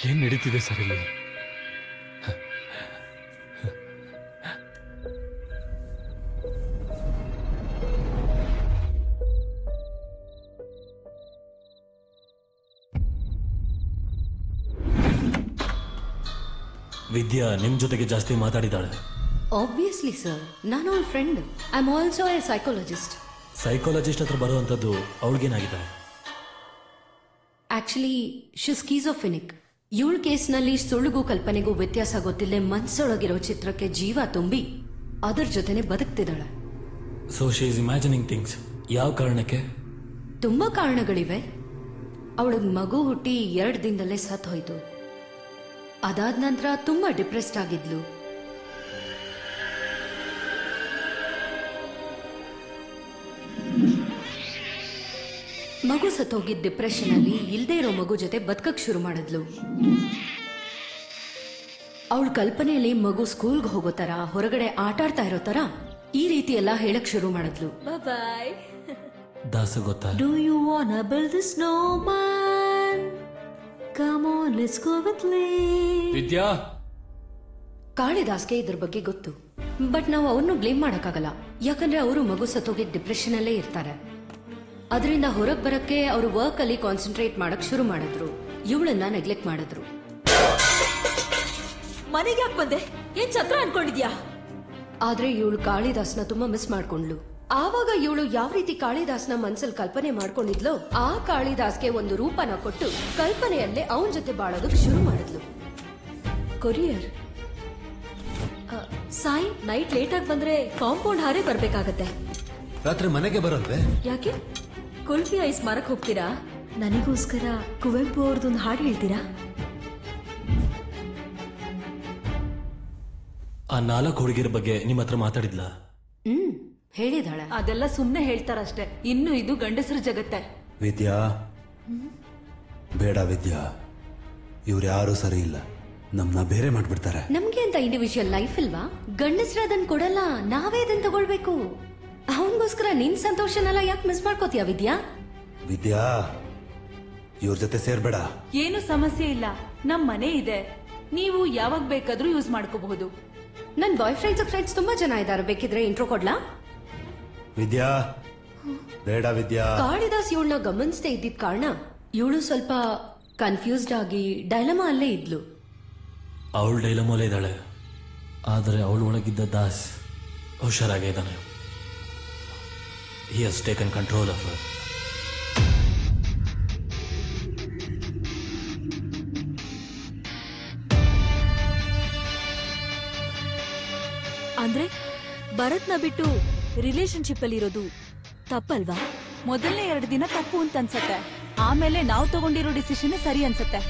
ಏನ್ ನಡೀತಿದೆ ಸರ್ ಇಲ್ಲಿ? ವಿದ್ಯಾ ನಿಮ್ ಜೊತೆಗೆ ಜಾಸ್ತಿ ಮಾತಾಡಿದಾಳೆ. ಆಬ್ವಿಯಸ್ಲಿ ಸರ್, ನಾನು ಅವಳ friend. I am also A psychologist. Psychologist ಹತ್ರ ಬರುವಂತದ್ದು ಅವಳಿಗೇನಾಗಿದೆ? Actually she ಸ್ಕೀಜೋಫೆನಿಕ್. ಇವಳ ಕೇಸ್ನಲ್ಲಿ ಸುಳ್ಳಿಗೂ ಕಲ್ಪನೆಗೂ ವ್ಯತ್ಯಾಸ ಗೊತ್ತಿಲ್ಲದೆ ಮನ್ಸೊಳಗಿರೋ ಚಿತ್ರಕ್ಕೆ ಜೀವ ತುಂಬಿ ಅದರ ಜೊತೆನೆ ಬದುಕ್ತಿದ್ದಾಳೆ. So she is imagining things. ಯಾವ ಕಾರಣಕ್ಕೆ? ತುಂಬಾ ಕಾರಣಗಳಿವೆ. ಅವಳಿಗೆ ಮಗು ಹುಟ್ಟಿ 2 ದಿನದಲ್ಲೇ ಸತ್ ಹೋಯ್ತು. ಅದಾದ ನಂತರ ತುಂಬಾ ಡಿಪ್ರೆಸ್ಡ್ ಆಗಿದ್ಲು. ಮಗು ಸತ್ತೋಗಿದ್ದ ಡಿಪ್ರೆಷನ್ ಅಲ್ಲಿ ಇಲ್ದೇ ಇರೋ ಮಗು ಜೊತೆ ಬದುಕಕ್ ಶುರು ಮಾಡಿದ್ಲು. ಅವಳ ಕಲ್ಪನೆಯಲ್ಲಿ ಮಗು ಸ್ಕೂಲ್ಗೆ ಹೋಗೋ ತರ, ಹೊರಗಡೆ ಆಟಾಡ್ತಾ ಇರೋ ತರ ಈ ರೀತಿ ಎಲ್ಲ ಹೇಳಕ್ ಶುರು ಮಾಡಿದ್ಲು. ಬಾಯ್. ದಾಸ ಗೊತ್ತಾ? Do you wanna build a snowman? Come on, let's go with me. ವಿದ್ಯಾ, ಕಾಳಿದಾಸ್ಗೆ ಇದ್ರ ಬಗ್ಗೆ ಗೊತ್ತು. ಬಟ್ ನಾವು ಅವ್ರನ್ನು ಬ್ಲೇಮ್ ಮಾಡಕ್ಕಾಗಲ್ಲ. ಯಾಕಂದ್ರೆ ಅವರು ಮಗು ಸತ್ತೋಗಿದ್ದ ಡಿಪ್ರೆಷನ್ ಅಲ್ಲೇ ಇರ್ತಾರೆ. ಅದರಿಂದ ಹೊರಗೆ ಬರಕ್ಕೆ ಅವರು ವರ್ಕ್ ಅಲ್ಲಿ ಕಾನ್ಸಂಟ್ರೇಟ್ ಮಾಡಕ್ ಶುರು ಮಾಡಿದ್ರು. ಇವಳನ್ನ ನೆಗ್ಲೆಕ್ಟ್ ಮಾಡಿದ್ರು. ಮನೆಗೆ ಯಾಕೆ ಬಂದೆ? ಏನ್ ಛತ್ರ ಅನ್ಕೊಂಡಿದ್ಯಾ? ಆದ್ರೆ ಇವಳು ಕಾಳಿದಾಸ್ನ ತುಂಬಾ ಮಿಸ್ ಮಾಡ್ಕೊಂಡ್ಲು. ಆವಾಗ ಇವಳು ಯಾವ ರೀತಿ ಕಾಳಿದಾಸ್ನ ಮನ್ಸಲ್ಲಿ ಕಲ್ಪನೆ ಮಾಡ್ಕೊಂಡಿದ್ಲೋ ಆ ಕಾಳಿದಾಸ್ಗೆ ಒಂದು ರೂಪನ ಕೊಟ್ಟು ಕಲ್ಪನೆಯಲ್ಲೇ ಅವನ ಜೊತೆ ಬಾಳೋದಕ್ ಶುರು ಮಾಡಿದ್ಲು. ಕೊರಿಯರ್ ಸಾಯಿ, ನೈಟ್ ಲೇಟ್ ಆಗಿ ಬಂದ್ರೆ ಕಾಂಪೌಂಡ್ ಹಾರೇ ಬರ್ಬೇಕಾಗತ್ತೆ. ರಾತ್ರಿ ಮನೆಗೆ ಬರಲ್ವೇ? ಯಾಕೆ? ಕುಲ್ಫಿ ಐಸ್ ಮಾರಕ್ ಹೋಗ್ತೀರಾ? ನನಗೋಸ್ಕರ ಕುವೆಂಪು ಅವ್ರದ್ದೊಂದು ಹಾಡು ಹೇಳ್ತೀರಾ? ಆ 4 ಹುಡುಗಿರ ಬಗ್ಗೆ ನಿಮ್ಮ ಹತ್ರ ಮಾತಾಡಿದ್ಲಾ? ಹೇಳಿದಾಳೆ. ಅದೆಲ್ಲ ಸುಮ್ನೆ ಹೇಳ್ತಾರಷ್ಟೇ. ಇನ್ನು ಇದು ಗಂಡಸರ ಜಗತ್ತೆ. ವಿದ್ಯಾ, ಬೇಡ ವಿದ್ಯಾ, ಇವ್ರು ಯಾರು ಸರಿ ಇಲ್ಲ. ನಮ್ನ ಬೇರೆ ಮಾಡ್ಬಿಡ್ತಾರೆ. ನಮ್ಗೆ ಅಂತ ಇಂಡಿವಿಜುವಲ್ ಲೈಫ್ ಇಲ್ವಾ? ಗಂಡಸ್ರ ಅದನ್ ಕೊಡಲ್ಲ, ನಾವೇ ಅದನ್ನ ತಗೊಳ್ಬೇಕು. ಅವನಿಗೋಸ್ಕರ ನಿನ್ ಸಂತೋಷನೆಲ್ಲ ಯಾಕೆ ಮಿಸ್ ಮಾಡ್ಕೋತೀಯ ವಿದ್ಯಾ? ವಿದ್ಯಾ, ಇವ್ರ ಜೊತೆ ಸೇರ್ಬೇಡ. ಏನು ಸಮಸ್ಯೆ ಇಲ್ಲ, ನಮ್ ಮನೆ ಇದೆ, ನೀವು ಯಾವಾಗ ಬೇಕಾದ್ರೂ ಯೂಸ್ ಮಾಡ್ಕೋಬಹುದು. ನನ್ ಬಾಯ್ ಫ್ರೆಂಡ್ಸ್ ತುಂಬಾ ಜನ ಇದ್ದಾರೆ, ಬೇಕಿದ್ರೆ ಇಂಟ್ರೋ ಕೊಡ್ಲಾ? ವಿದ್ಯಾ, ಬೇಡ ವಿದ್ಯಾ. ಕಾಳಿದಾಸ್ ಇವಳನ್ನ ಗಮನಿಸದೇ ಇದ್ದಿದ್ ಕಾರಣ ಇವಳು ಸ್ವಲ್ಪ ಕನ್ಫ್ಯೂಸ್ಡ್ ಆಗಿ ಡೈಲಮಾ ಅಲ್ಲೇ ಇದ್ಲು. ಅವಳು ಡೈಲಮೋಲೆ ಇದ್ದಾಳೆ, ಆದರೆ ಅವಳು ಒಳಗಿದ್ದ ದಾಸ್ ಹುಷಾರಾಗೇ ಇದ್ದಾನೆ. He has taken control of her. ಅಂದ್ರೆ ಭರತ್ನ ಬಿಟ್ಟು ರಿಲೇಶನ್ಶಿಪ್ ಅಲ್ಲಿ ಇರೋದು ತಪ್ಪಲ್ವಾ? ಮೊದಲನೇ 2 ದಿನ ತಪ್ಪು ಅಂತ ಅನ್ಸತ್ತೆ, ಆಮೇಲೆ ನಾವು ತಗೊಂಡಿರೋ ಡಿಸಿಷನ್ ಸರಿ ಅನ್ಸತ್ತೆ.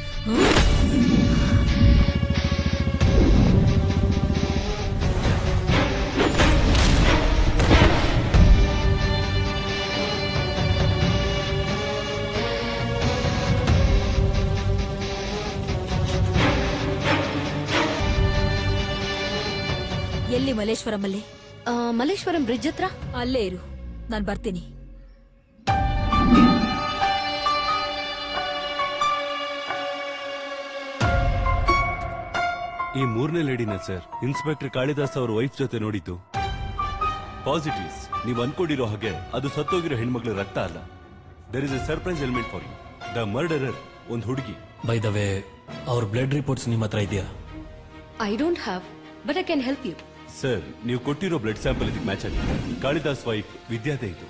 ಎಲ್ಲಿ? ಮಲ್ಲೇಶ್ವರಂ ಅಲ್ಲಿ. ಮಲ್ಲೇಶ್ವರಂ ಬ್ರಿಡ್ಜ್ ಹತ್ರ. ಅಲ್ಲೇ ಇರು, ನಾನ್ ಬರ್ತೀನಿ. ಈ 3ನೇ ಲೇಡಿನ ಸರ್ ಇನ್ಸ್ಪೆಕ್ಟರ್ ಕಾಳಿದಾಸ್ ಅವರ ವೈಫ್ ಜೊತೆ ನೋಡಿದ್ದು. ಪಾಸಿಟಿವ್ಸ್, ನೀವು ಅನ್ಕೊಂಡಿರೋ ಹಾಗೆ ಅದು ಸತ್ತೋಗಿರೋ ಹೆಣ್ಮಕ್ಳ ರಕ್ತ ಅಲ್ಲ. There is a surprise element for you. The murderer ಒಂದು ಹುಡುಗಿ. ಬೈ ದ ವೇ, ಅವ್ರ ಬ್ಲಡ್ ರಿಪೋರ್ಟ್ಸ್ ನಿಮ್ಮ ಹತ್ರ ಇದೆಯಾ? I don't have, but I can help you. Sir, ನೀವು ಕೊಟ್ಟಿರೋ ಬ್ಲಡ್ ಸ್ಯಾಂಪಲ್ ಇದಕ್ಕೆ ಮ್ಯಾಚ್ ಆಗಿದೆ. ಕಾಳಿದಾಸ್ ವೈಫ್ ವಿದ್ಯಾದೇ ಇದು.